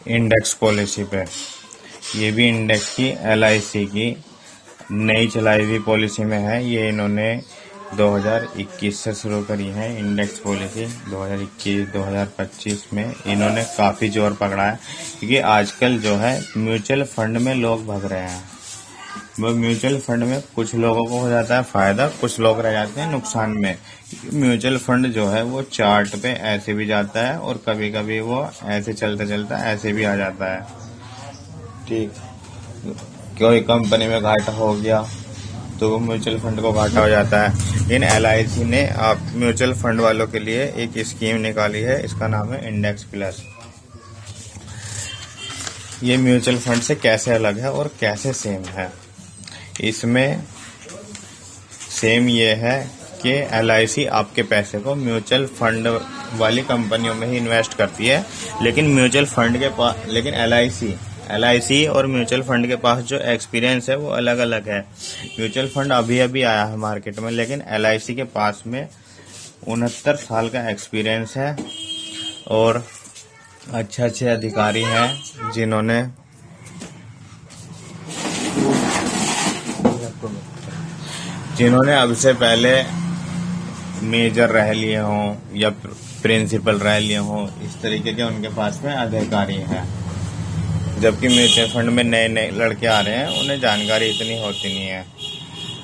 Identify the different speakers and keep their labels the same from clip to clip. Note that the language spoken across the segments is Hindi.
Speaker 1: इंडेक्स पॉलिसी पे। ये भी इंडेक्स की LIC की नई चलाई हुई पॉलिसी में है। ये इन्होंने 2021 से शुरू करी है इंडेक्स पॉलिसी। 2021-2025 में इन्होंने काफ़ी जोर पकड़ा है, क्योंकि आजकल जो है म्यूचुअल फंड में लोग भाग रहे हैं। वो म्यूचुअल फंड में कुछ लोगों को हो जाता है फ़ायदा, कुछ लोग रह जाते हैं नुकसान में। म्यूचुअल फंड जो है वो चार्ट पे ऐसे भी जाता है और कभी कभी वो ऐसे चलता चलता ऐसे भी आ जाता है। ठीक, कोई कंपनी में घाटा हो गया तो वो म्यूचुअल फंड को घाटा हो जाता है। लेकिन LIC ने आप म्यूचुअल फंड वालों के लिए एक स्कीम निकाली है, इसका नाम है इंडेक्स प्लस। ये म्यूचुअल फंड से कैसे अलग है और कैसे सेम है? इसमें सेम ये है कि LIC आपके पैसे को म्यूचुअल फंड वाली कंपनियों में ही इन्वेस्ट करती है, लेकिन म्यूचुअल फंड के पास, लेकिन LIC और म्यूचुअल फंड के पास जो एक्सपीरियंस है वो अलग अलग है। म्यूचुअल फंड अभी अभी आया है मार्केट में, लेकिन LIC के पास में 69 साल का एक्सपीरियंस है और अच्छे अधिकारी हैं जिन्होंने अब से पहले मेजर रह लिए हों या प्रिंसिपल रह लिए हों, इस तरीके के उनके पास में अधिकारी हैं। जबकि म्यूचुअल फंड में नए नए लड़के आ रहे हैं, उन्हें जानकारी इतनी होती नहीं है।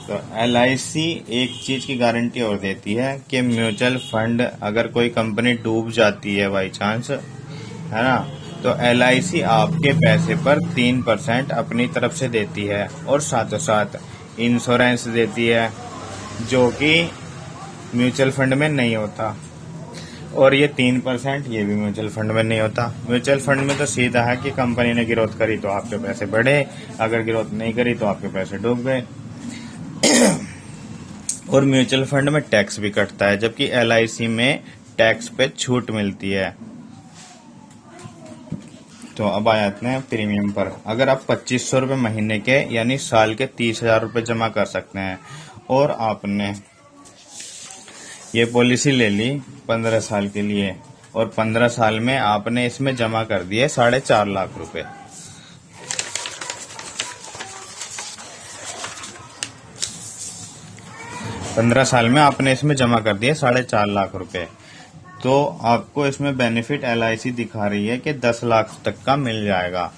Speaker 1: तो LIC एक चीज़ की गारंटी और देती है कि म्यूचुअल फंड अगर कोई कंपनी डूब जाती है बाई चांस, है ना, तो LIC आपके पैसे पर 3% अपनी तरफ से देती है और साथ साथ इंश्योरेंस देती है, जो कि म्यूचुअल फंड में नहीं होता। और ये 3% ये भी म्यूचुअल फंड में नहीं होता। म्यूचुअल फंड में तो सीधा है कि कंपनी ने ग्रोथ करी तो आपके पैसे बढ़े, अगर ग्रोथ नहीं करी तो आपके पैसे डूब गए। और म्यूचुअल फंड में टैक्स भी कटता है, जबकि LIC में टैक्स पे छूट मिलती है। तो अब आ जाते हैं प्रीमियम पर। अगर आप 2500 रुपये महीने के यानी साल के 30,000 रुपये जमा कर सकते हैं और आपने ये पॉलिसी ले ली 15 साल के लिए और 15 साल में आपने इसमें जमा कर दिए 4.5 लाख रुपए, पंद्रह साल में आपने इसमें जमा कर दिए 4.5 लाख रुपए, तो आपको इसमें बेनिफिट LIC दिखा रही है कि 10 लाख तक का मिल जाएगा।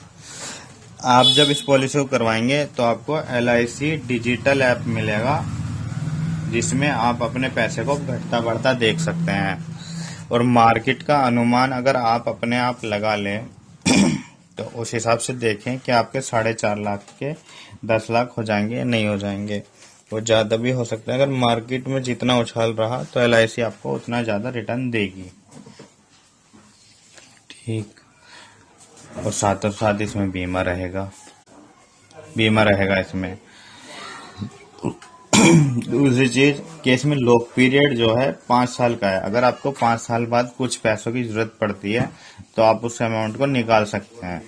Speaker 1: आप जब इस पॉलिसी को करवाएंगे तो आपको LIC डिजिटल ऐप मिलेगा, जिसमें आप अपने पैसे को घटता बढ़ता देख सकते हैं। और मार्केट का अनुमान अगर आप अपने आप लगा लें तो उस हिसाब से देखें कि आपके 4.5 लाख के 10 लाख हो जाएंगे या नहीं हो जाएंगे। वो ज़्यादा भी हो सकता है। अगर मार्केट में जितना उछाल रहा तो LIC आपको उतना ज़्यादा रिटर्न देगी। ठीक, और साथ साथ इसमें बीमा रहेगा इसमें। दूसरी चीज कि इसमें लॉक पीरियड जो है 5 साल का है। अगर आपको 5 साल बाद कुछ पैसों की जरूरत पड़ती है तो आप उस अमाउंट को निकाल सकते हैं।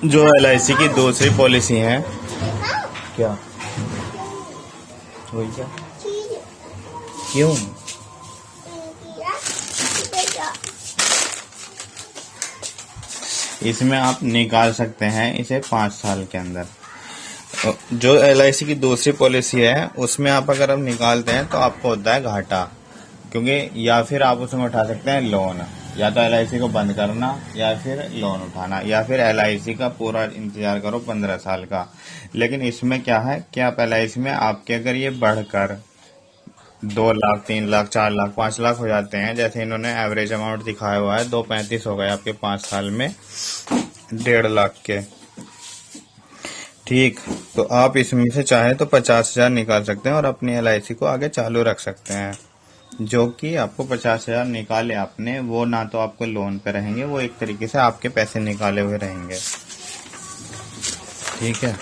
Speaker 1: जो LIC की दूसरी पॉलिसी है, क्या वही क्या क्यों इसमें आप निकाल सकते हैं इसे 5 साल के अंदर। जो LIC की दूसरी पॉलिसी है उसमें आप अगर आप निकालते हैं तो आपको होता है घाटा, क्योंकि या फिर आप उसमें उठा सकते हैं लोन, या तो LIC को बंद करना या फिर लोन उठाना, या फिर LIC का पूरा इंतजार करो 15 साल का। लेकिन इसमें क्या है कि आप LIC में आपके अगर ये बढ़कर 2 लाख 3 लाख 4 लाख 5 लाख हो जाते हैं, जैसे इन्होंने एवरेज अमाउंट दिखाया हुआ है 235 हो गए आपके 5 साल में 1.5 लाख के। ठीक, तो आप इसमें से चाहे तो 50,000 निकाल सकते हैं और अपनी LIC को आगे चालू रख सकते हैं, जो कि आपको 50,000 निकाले आपने, वो ना तो आपको लोन पे रहेंगे, वो एक तरीके से आपके पैसे निकाले हुए रहेंगे। ठीक है।